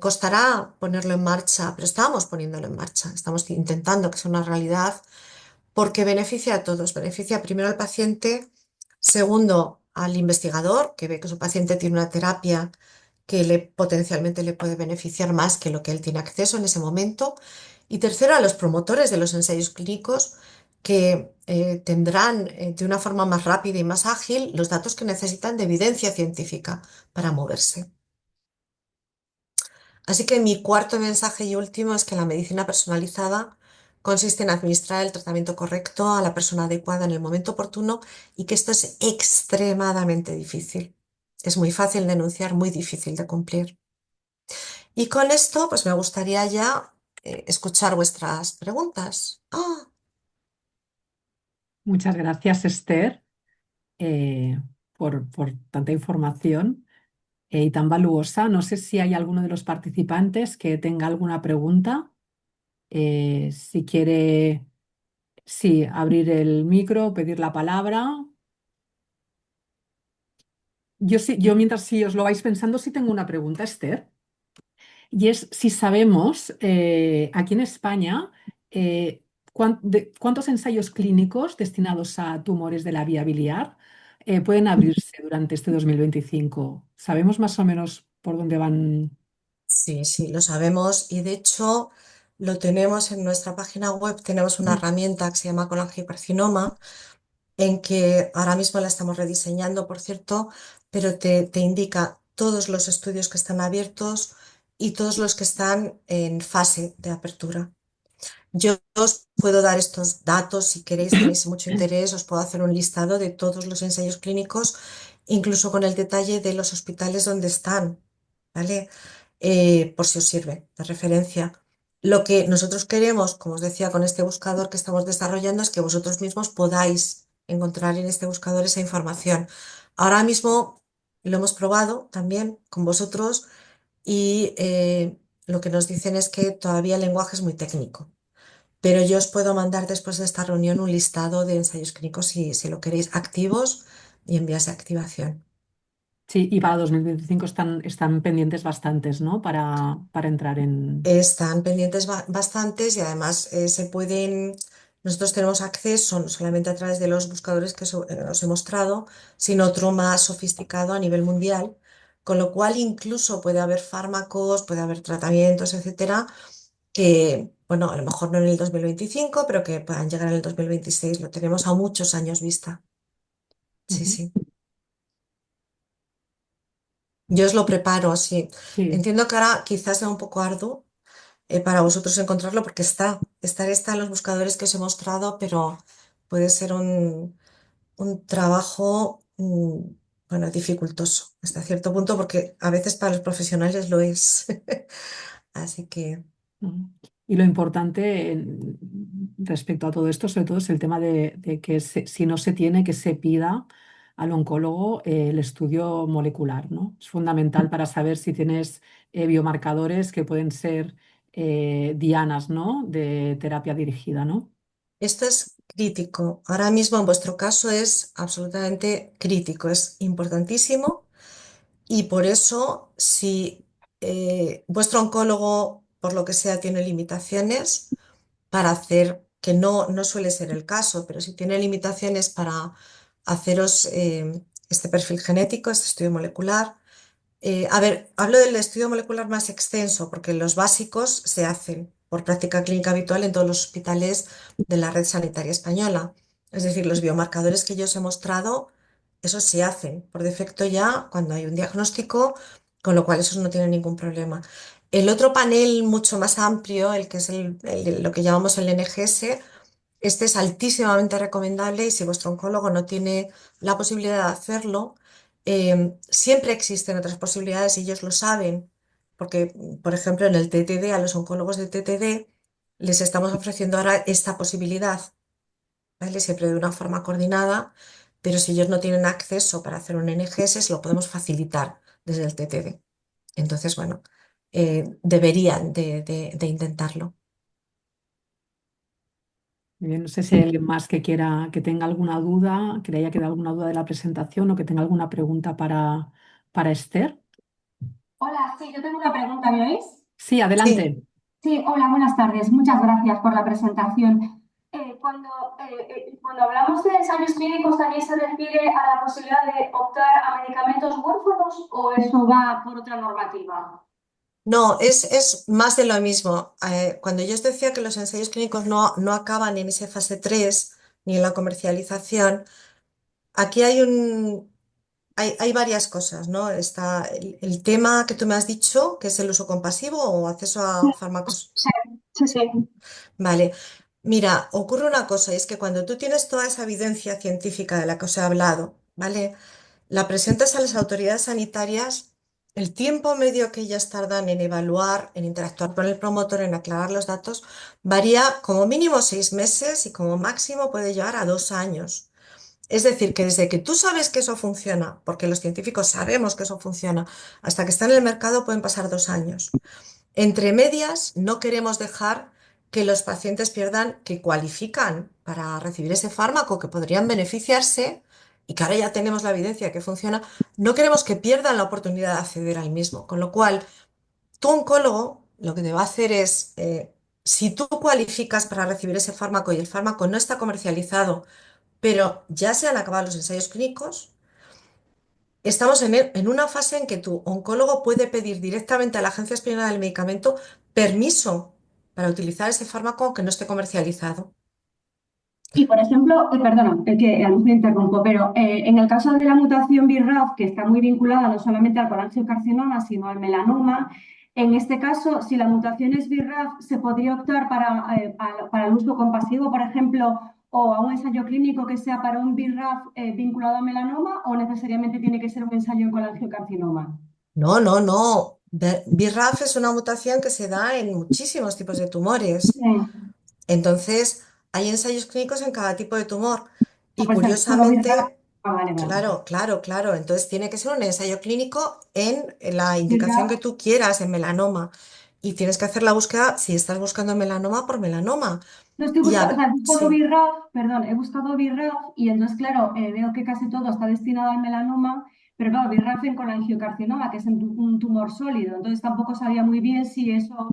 costará ponerlo en marcha, pero estamos poniéndolo en marcha, estamos intentando que sea una realidad porque beneficia a todos, beneficia primero al paciente, segundo al investigador, que ve que su paciente tiene una terapia que potencialmente le puede beneficiar más que lo que él tiene acceso en ese momento, y tercero a los promotores de los ensayos clínicos que tendrán de una forma más rápida y más ágil los datos que necesitan de evidencia científica para moverse. Así que mi cuarto mensaje y último es que la medicina personalizada consiste en administrar el tratamiento correcto a la persona adecuada en el momento oportuno y que esto es extremadamente difícil. Es muy fácil de enunciar, muy difícil de cumplir. Y con esto, pues me gustaría ya escuchar vuestras preguntas. Ah, Muchas gracias, Esther, eh, por tanta información y tan valuosa. No sé si hay alguno de los participantes que tenga alguna pregunta. Si quiere, sí, abrir el micro, pedir la palabra. Yo sí, yo mientras si os lo vais pensando, sí tengo una pregunta, Esther. Y es si sabemos aquí en España cuántos ensayos clínicos destinados a tumores de la vía biliar pueden abrirse durante este 2025. ¿Sabemos más o menos por dónde van? sí, sí, lo sabemos y de hecho lo tenemos en nuestra página web, tenemos una herramienta que se llama colangiocarcinoma en que ahora mismo la estamos rediseñando, por cierto, pero te indica todos los estudios que están abiertos y todos los que están en fase de apertura. Yo os puedo dar estos datos si queréis, tenéis mucho interés, os puedo hacer un listado de todos los ensayos clínicos, incluso con el detalle de los hospitales donde están, ¿vale? Por si os sirve de referencia. Lo que nosotros queremos, como os decía, con este buscador que estamos desarrollando, es que vosotros mismos podáis encontrar en este buscador esa información. Ahora mismo lo hemos probado también con vosotros y lo que nos dicen es que todavía el lenguaje es muy técnico. Pero yo os puedo mandar después de esta reunión un listado de ensayos clínicos si lo queréis activos y en vías de activación. Sí, y para 2025 están pendientes bastantes, ¿no? Para entrar en... Están pendientes bastantes y además nosotros tenemos acceso no solamente a través de los buscadores que os he mostrado, sino otro más sofisticado a nivel mundial, con lo cual incluso puede haber fármacos, puede haber tratamientos, etcétera, que, bueno, a lo mejor no en el 2025, pero que puedan llegar en el 2026. Lo tenemos a muchos años vista. Sí, Ujú. sí. Yo os lo preparo, sí. Sí. Entiendo que ahora quizás sea un poco arduo para vosotros encontrarlo porque está en los buscadores que os he mostrado, pero puede ser un trabajo, bueno, dificultoso hasta cierto punto porque a veces para los profesionales lo es. Así que Mm. Y lo importante respecto a todo esto, sobre todo, es el tema de que si no se tiene, que se pida al oncólogo el estudio molecular, ¿no? Es fundamental para saber si tienes biomarcadores que pueden ser dianas, ¿no? De terapia dirigida, ¿no? esto es crítico. Ahora mismo en vuestro caso es absolutamente crítico, es importantísimo. Y por eso, si vuestro oncólogo, por lo que sea, tiene limitaciones para hacer, que no suele ser el caso, pero si tiene limitaciones para haceros este perfil genético, este estudio molecular. A ver, hablo del estudio molecular más extenso, porque los básicos se hacen por práctica clínica habitual en todos los hospitales de la red sanitaria española. Es decir, los biomarcadores que yo os he mostrado, esos se hacen por defecto ya cuando hay un diagnóstico, con lo cual esos no tienen ningún problema. El otro panel mucho más amplio, el que es lo que llamamos el NGS, este es altísimamente recomendable y si vuestro oncólogo no tiene la posibilidad de hacerlo, siempre existen otras posibilidades y ellos lo saben, porque, por ejemplo, en el TTD, a los oncólogos de TTD les estamos ofreciendo ahora esta posibilidad, ¿vale? Siempre de una forma coordinada, pero si ellos no tienen acceso para hacer un NGS, se lo podemos facilitar desde el TTD. Entonces, bueno, deberían de intentarlo. Bien, no sé si hay alguien más que quiera, que tenga alguna duda, que le haya quedado alguna duda de la presentación o que tenga alguna pregunta para Esther. Hola, sí, yo tengo una pregunta, ¿me oís? Sí, Sí. adelante. Sí, hola, buenas tardes. Muchas gracias por la presentación. Cuando hablamos de ensayos clínicos, ¿también se refiere a la posibilidad de optar a medicamentos huérfanos o eso va por otra normativa? No, es más de lo mismo. Cuando yo os decía que los ensayos clínicos no acaban en esa fase 3 ni en la comercialización, aquí hay varias cosas, ¿no? Está el tema que tú me has dicho, que es el uso compasivo o acceso a fármacos. Sí, sí, sí. Vale. Mira, ocurre una cosa, y es que cuando tú tienes toda esa evidencia científica de la que os he hablado, ¿vale? La presentas a las autoridades sanitarias, el tiempo medio que ellas tardan en evaluar, en interactuar con el promotor, en aclarar los datos, varía como mínimo 6 meses y como máximo puede llegar a 2 años. Es decir, que desde que tú sabes que eso funciona, porque los científicos sabemos que eso funciona, hasta que está en el mercado pueden pasar 2 años. Entre medias, no queremos dejar que los pacientes pierdan, que cualifican para recibir ese fármaco, que podrían beneficiarse y que ahora ya tenemos la evidencia de que funciona, no queremos que pierdan la oportunidad de acceder al mismo. Con lo cual, tu oncólogo lo que te va a hacer es, si tú cualificas para recibir ese fármaco y el fármaco no está comercializado, pero ya se han acabado los ensayos clínicos, estamos en una fase en que tu oncólogo puede pedir directamente a la Agencia Española del Medicamento permiso para utilizar ese fármaco aunque no esté comercializado. Y por ejemplo, perdona, que a lo mejor me interrumpo, pero en el caso de la mutación BRAF, que está muy vinculada no solamente al colangiocarcinoma, sino al melanoma, en este caso, si la mutación es BRAF, ¿se podría optar para el uso compasivo, por ejemplo, o a un ensayo clínico que sea para un BRAF vinculado a melanoma, o necesariamente tiene que ser un ensayo en colangiocarcinoma? No, no, no. BRAF es una mutación que se da en muchísimos tipos de tumores. Sí. Entonces, hay ensayos clínicos en cada tipo de tumor. Ah, Y pues el solo BRAF. curiosamente, Ah, vale, vale. claro, claro, claro. Entonces tiene que ser un ensayo clínico en la indicación que BRAF. tú quieras, en melanoma. Y tienes que hacer la búsqueda, si estás buscando melanoma, por melanoma. No estoy Y buscando, o sea, he buscado sí. BRAF, perdón, he buscado BRAF y entonces, claro, veo que casi todo está destinado al melanoma, pero claro, BRAF en colangiocarcinoma, que es un tumor sólido, entonces tampoco sabía muy bien si eso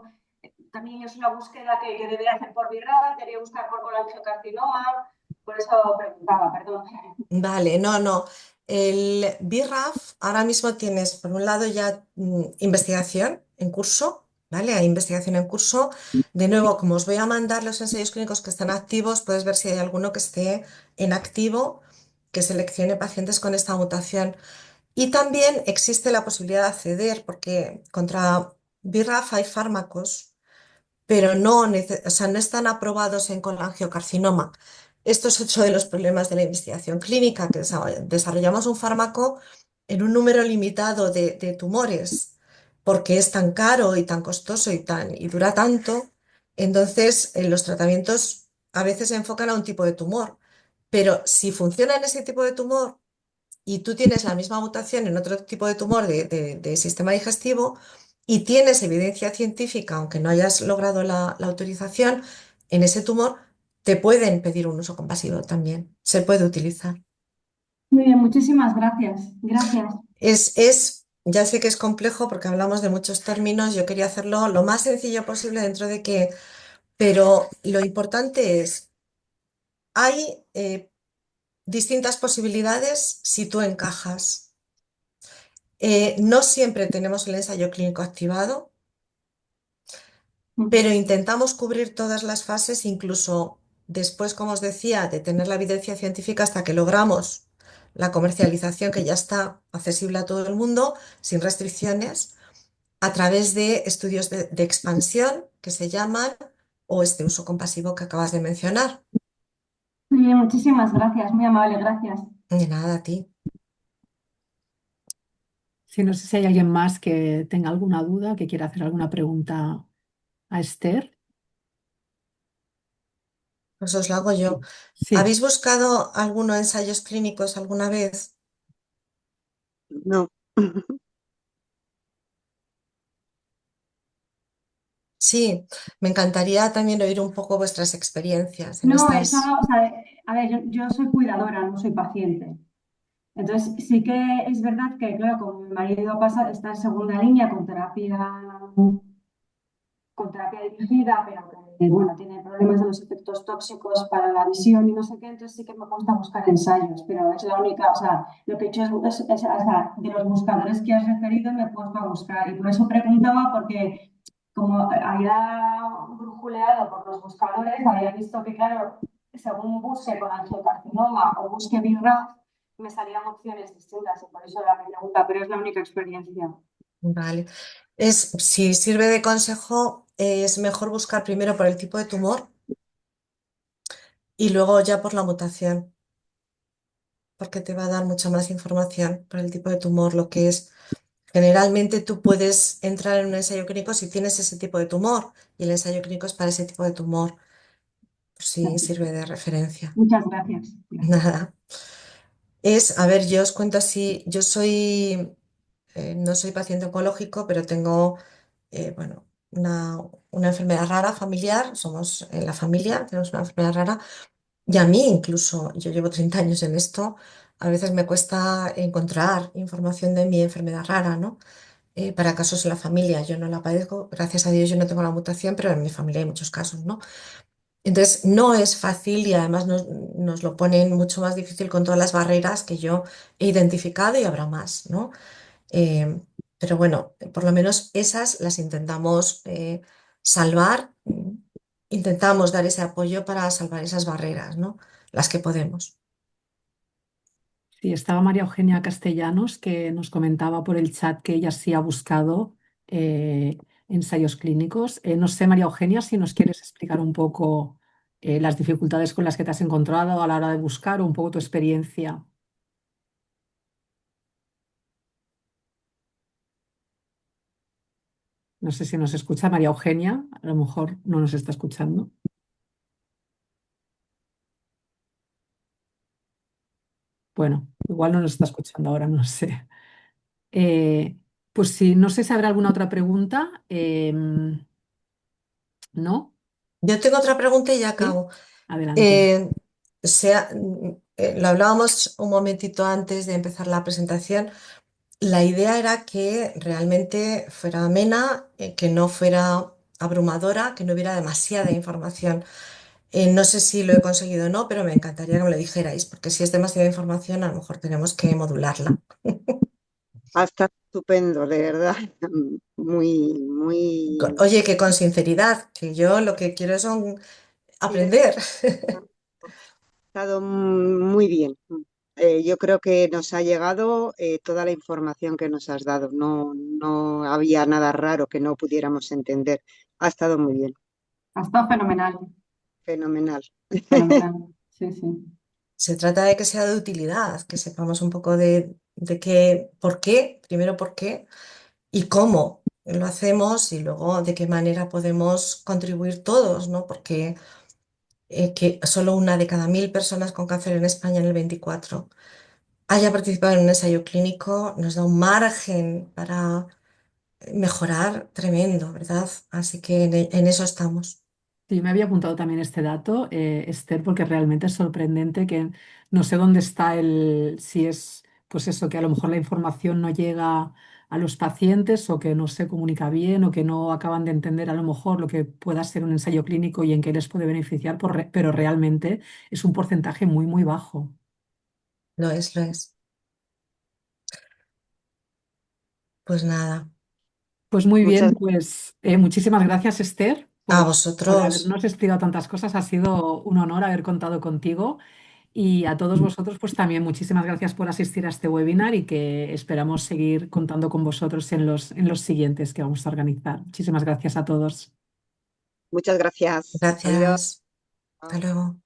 también es una búsqueda que debería hacer por BRAF, debería buscar por colangiocarcinoma, por eso preguntaba, perdón. Vale, no, no. El BRAF, ahora mismo tienes, por un lado, ya investigación en curso, ¿vale? Hay investigación en curso. De nuevo, como os voy a mandar los ensayos clínicos que están activos, puedes ver si hay alguno que esté en activo, que seleccione pacientes con esta mutación. Y también existe la posibilidad de acceder, porque contra BRAF hay fármacos pero o sea, no están aprobados en colangiocarcinoma. Esto es otro de los problemas de la investigación clínica, que desarrollamos un fármaco en un número limitado de tumores, porque es tan caro y tan costoso y dura tanto. Entonces, los tratamientos a veces se enfocan a un tipo de tumor, pero si funciona en ese tipo de tumor y tú tienes la misma mutación en otro tipo de tumor de sistema digestivo y tienes evidencia científica, aunque no hayas logrado la autorización, en ese tumor te pueden pedir un uso compasivo también. Se puede utilizar. Muy bien, muchísimas gracias. Gracias. Ya sé que es complejo porque hablamos de muchos términos. Yo quería hacerlo lo más sencillo posible dentro de que, pero lo importante es, hay distintas posibilidades si tú encajas. No siempre tenemos el ensayo clínico activado, pero intentamos cubrir todas las fases, incluso después, como os decía, de tener la evidencia científica hasta que logramos la comercialización que ya está accesible a todo el mundo, sin restricciones, a través de estudios de expansión que se llaman, o este uso compasivo que acabas de mencionar. Muy bien, muchísimas gracias. Muy amable, gracias. De nada, a ti. Sí, no sé si hay alguien más que tenga alguna duda, que quiera hacer alguna pregunta a Esther. Pues os lo hago yo. Sí. ¿Habéis buscado algunos ensayos clínicos alguna vez? No, Sí, me encantaría también oír un poco vuestras experiencias en No, eso, estas. o sea, a ver, yo soy cuidadora, no soy paciente. Entonces, sí que es verdad que, claro, como mi marido está en segunda línea con terapia dirigida, pero que, bueno, tiene problemas de los efectos tóxicos para la visión y no sé qué, entonces sí que me gusta buscar ensayos, pero es la única, o sea, lo que he hecho o sea, de los buscadores que has referido me he puesto a buscar y por eso preguntaba porque como había brujuleado por los buscadores, había visto que, claro, según busque con angiocarcinoma o busque BRAF, me salían opciones distintas y por eso era mi pregunta, pero es la única experiencia. Vale. Si sirve de consejo, es mejor buscar primero por el tipo de tumor y luego ya por la mutación, porque te va a dar mucha más información por el tipo de tumor, lo que es. Generalmente tú puedes entrar en un ensayo clínico si tienes ese tipo de tumor y el ensayo clínico es para ese tipo de tumor, pues sí sirve de referencia. Muchas gracias. Gracias. Nada. A ver, yo os cuento así, no soy paciente oncológico, pero tengo, bueno, una enfermedad rara familiar, somos en la familia, tenemos una enfermedad rara, y a mí incluso, yo llevo 30 años en esto, a veces me cuesta encontrar información de mi enfermedad rara, ¿no? Para casos en la familia, yo no la padezco, gracias a Dios yo no tengo la mutación, pero en mi familia hay muchos casos, ¿no? Entonces, no es fácil y además nos lo ponen mucho más difícil con todas las barreras que yo he identificado y habrá más, ¿no? Eh, pero bueno, por lo menos esas las intentamos salvar, intentamos dar ese apoyo para salvar esas barreras, ¿no? Las que podemos. Sí, estaba María Eugenia Castellanos que nos comentaba por el chat que ella sí ha buscado eh, ensayos clínicos. No sé, María Eugenia, si nos quieres explicar un poco las dificultades con las que te has encontrado a la hora de buscar o un poco tu experiencia. No sé si nos escucha María Eugenia, a lo mejor no nos está escuchando. Bueno, igual no nos está escuchando ahora, no sé. Eh, pues sí, no sé si habrá alguna otra pregunta. ¿No? Yo tengo otra pregunta y ya Sí, acabo. adelante. Eh, lo hablábamos un momentito antes de empezar la presentación. La idea era que realmente fuera amena, que no fuera abrumadora, que no hubiera demasiada información. No sé si lo he conseguido o no, pero me encantaría que me lo dijerais, porque si es demasiada información, a lo mejor tenemos que modularla. hasta estupendo, de verdad. Muy, muy, Oye, que con sinceridad, que yo lo que quiero es sí, aprender. ha estado muy bien. yo creo que nos ha llegado toda la información que nos has dado. No, no había nada raro que no pudiéramos entender. Ha estado muy bien, Ha estado fenomenal, fenomenal. fenomenal. Sí, sí. Se trata de que sea de utilidad, que sepamos un poco de qué, por qué, primero por qué y cómo lo hacemos y luego de qué manera podemos contribuir todos, ¿no? Porque que solo una de cada 1.000 personas con cáncer en España en el 24 haya participado en un ensayo clínico nos da un margen para mejorar tremendo, ¿verdad? Así que en eso estamos. Sí, me había apuntado también este dato, Esther, porque realmente es sorprendente que no sé dónde está si es, pues eso, que a lo mejor la información no llega a los pacientes o que no se comunica bien o que no acaban de entender a lo mejor lo que pueda ser un ensayo clínico y en qué les puede beneficiar, pero realmente es un porcentaje muy, muy bajo. Lo es, lo es. Pues nada, Pues muy Muchas, bien, pues muchísimas gracias, Esther, a por vosotros. habernos explicado tantas cosas. Ha sido un honor haber contado contigo. Y a todos vosotros, pues también muchísimas gracias por asistir a este webinar y que esperamos seguir contando con vosotros en los siguientes que vamos a organizar. Muchísimas gracias a todos. muchas gracias. Adiós. Gracias. Hasta luego.